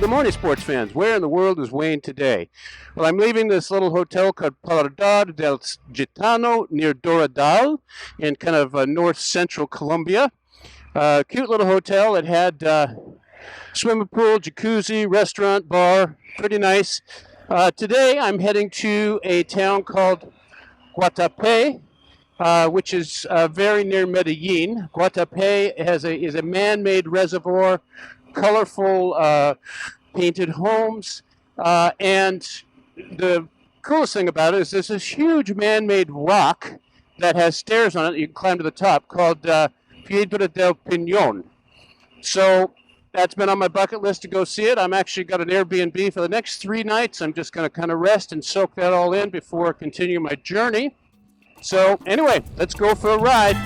good morning, sports fans. Where in the world is Wayne today? Well, I'm leaving this little hotel called Piedra del Gitano near Doradal in kind of north central Colombia. Cute little hotel. It had swimming pool, jacuzzi, restaurant, bar. Pretty nice. Today, I'm heading to a town called Guatapé, which is very near Medellín. Guatapé is a man-made reservoir, colorful painted homes, and the coolest thing about it is there's this huge man-made rock that has stairs on it. You can climb to the top, called Piedra del Peñol. So that's been on my bucket list to go see it. I'm actually got an Airbnb for the next 3 nights. I'm just going to kind of rest and soak that all in before continuing my journey. So anyway, let's go for a ride.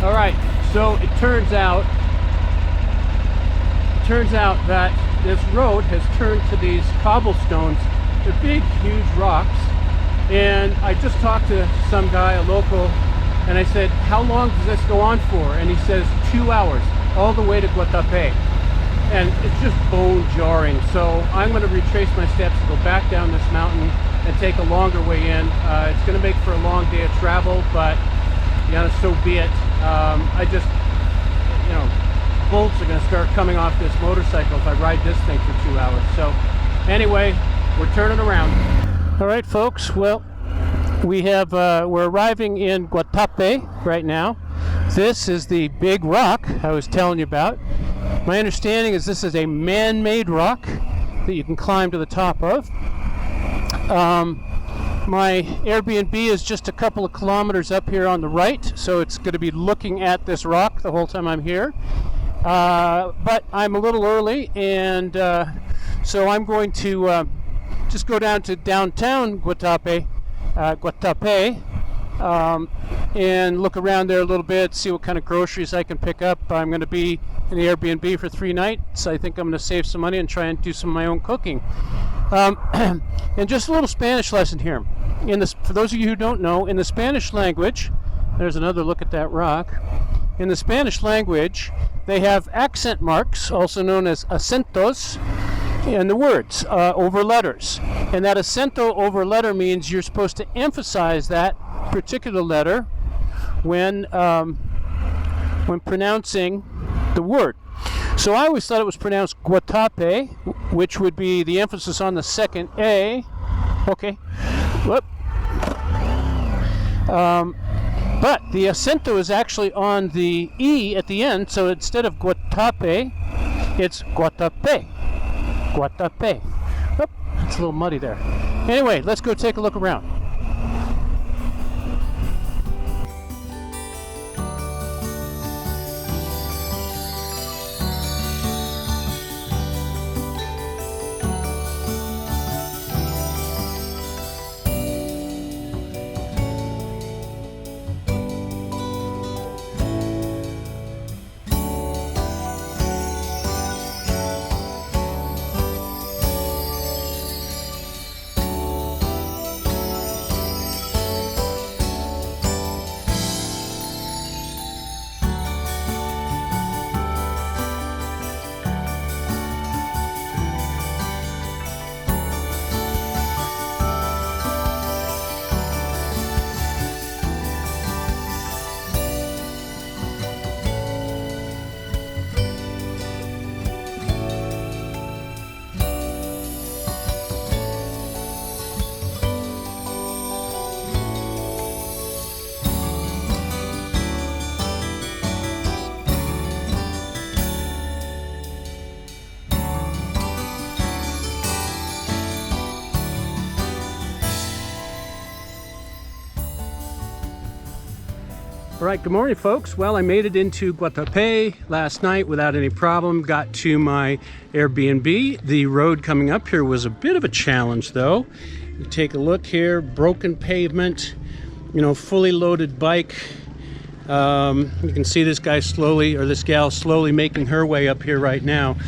All right, so it turns out that this road has turned to these cobblestones. They're big, huge rocks. And I just talked to some guy, a local, and I said, how long does this go on for? And he says 2 hours, all the way to Guatapé. And it's just bone jarring. So I'm going to retrace my steps, go back down this mountain, and take a longer way in. It's going to make for a long day of travel, but so be it. I just, bolts are going to start coming off this motorcycle if I ride this thing for 2 hours. So anyway, we're turning around. All right, folks. Well, we're arriving in Guatapé right now. This is the big rock I was telling you about. My understanding is this is a man-made rock that you can climb to the top of. My Airbnb is just a couple of kilometers up here on the right, so it's going to be looking at this rock the whole time I'm here. But I'm a little early, and so I'm going to just go down to downtown Guatapé, and look around there a little bit, see what kind of groceries I can pick up. I'm going to be in the Airbnb for 3 nights. I think I'm going to save some money and try and do some of my own cooking. And just a little Spanish lesson here. For those of you who don't know, in the Spanish language, there's another look at that rock. In the Spanish language, they have accent marks, also known as acentos, in the words over letters. And that acento over letter means you're supposed to emphasize that particular letter when pronouncing the word. So I always thought it was pronounced Guatapé, which would be the emphasis on the second A. Okay. Whoop. But the acento is actually on the E at the end, so instead of Guatapé, it's Guatapé. Guatapé. Whoop. It's a little muddy there. Anyway, let's go take a look around. All right, good morning, folks. Well, I made it into Guatapé last night without any problem. Got to my Airbnb. The road coming up here was a bit of a challenge, though. You take a look here, broken pavement, you know, fully loaded bike. You can see this guy slowly, or this gal slowly making her way up here right now.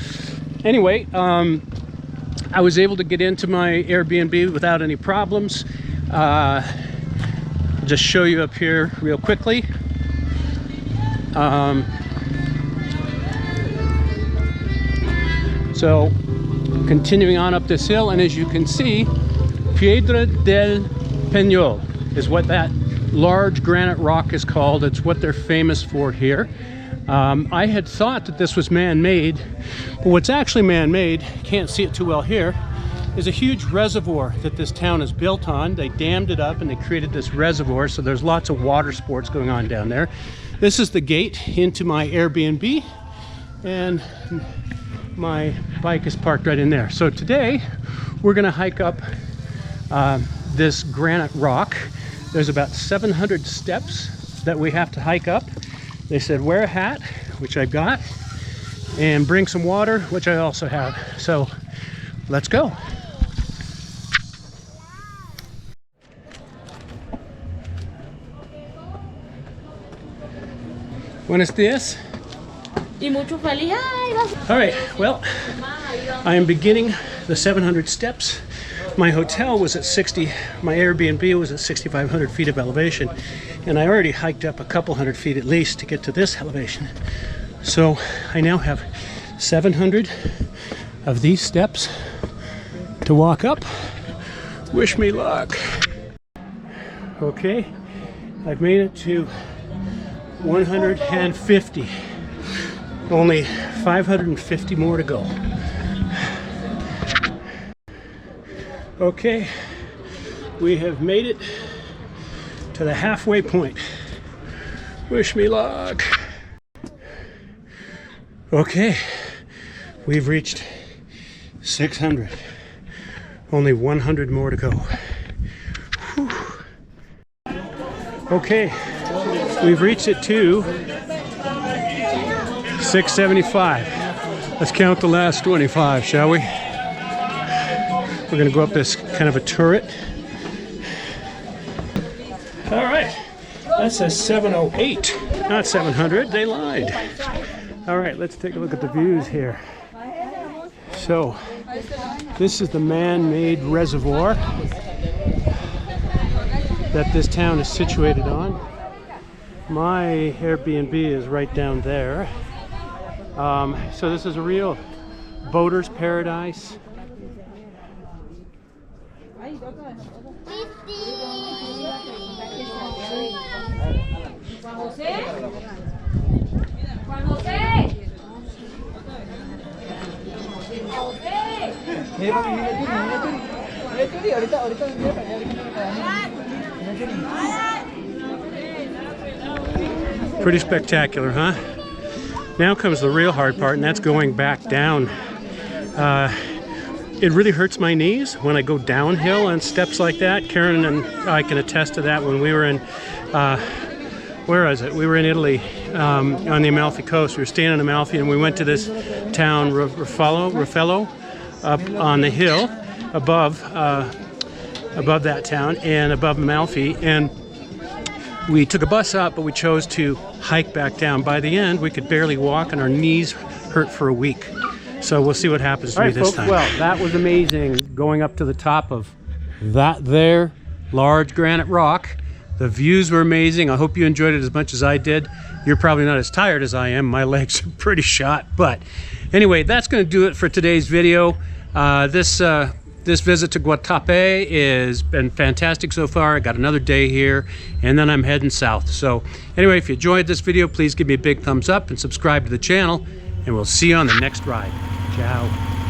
Anyway, I was able to get into my Airbnb without any problems. Just show you up here real quickly. So continuing on up this hill, and as you can see, Piedra del Peñol is what that large granite rock is called. It's what they're famous for here. I had thought that this was man-made, but what's actually man-made, can't see it too well here, is a huge reservoir that this town is built on. They dammed it up and they created this reservoir, so there's lots of water sports going on down there. This is the gate into my Airbnb, and my bike is parked right in there. So today we're gonna hike up this granite rock. There's about 700 steps that we have to hike up. They said wear a hat, which I got, and bring some water, which I also have. So let's go. Buenos dias. All right, well, I am beginning the 700 steps. My hotel was at my Airbnb was at 6,500 feet of elevation, and I already hiked up a couple hundred feet at least to get to this elevation. So I now have 700 of these steps to walk up. Wish me luck. Okay, I've made it to 150. Only 550 more to go. Okay, we have made it to the halfway point. Wish me luck. Okay, we've reached 600. Only 100 more to go. Whew. Okay, we've reached it to 675. Let's count the last 25, shall we? We're gonna go up this kind of a turret. All right, that says 708, not 700, they lied. All right, let's take a look at the views here. So, this is the man-made reservoir that this town is situated on. My Airbnb is right down there. So this is a real boater's paradise. Pretty spectacular, huh? Now comes the real hard part, and that's going back down. It really hurts my knees when I go downhill on steps like that. Karen and I can attest to that. When we were in, where was it? We were in Italy, on the Amalfi Coast. We were staying on Amalfi, and we went to this town, Raffaello, up on the hill above that town and above Amalfi. And we took a bus up, but we chose to hike back down. By the end, we could barely walk, and our knees hurt for a week. So we'll see what happens to me this time. Well, that was amazing, going up to the top of that there large granite rock. The views were amazing. I hope you enjoyed it as much as I did. You're probably not as tired as I am. My legs are pretty shot. But anyway, that's going to do it for today's video. This visit to Guatapé has been fantastic so far. I got another day here, and then I'm heading south. So anyway, if you enjoyed this video, please give me a big thumbs up and subscribe to the channel, and we'll see you on the next ride. Ciao.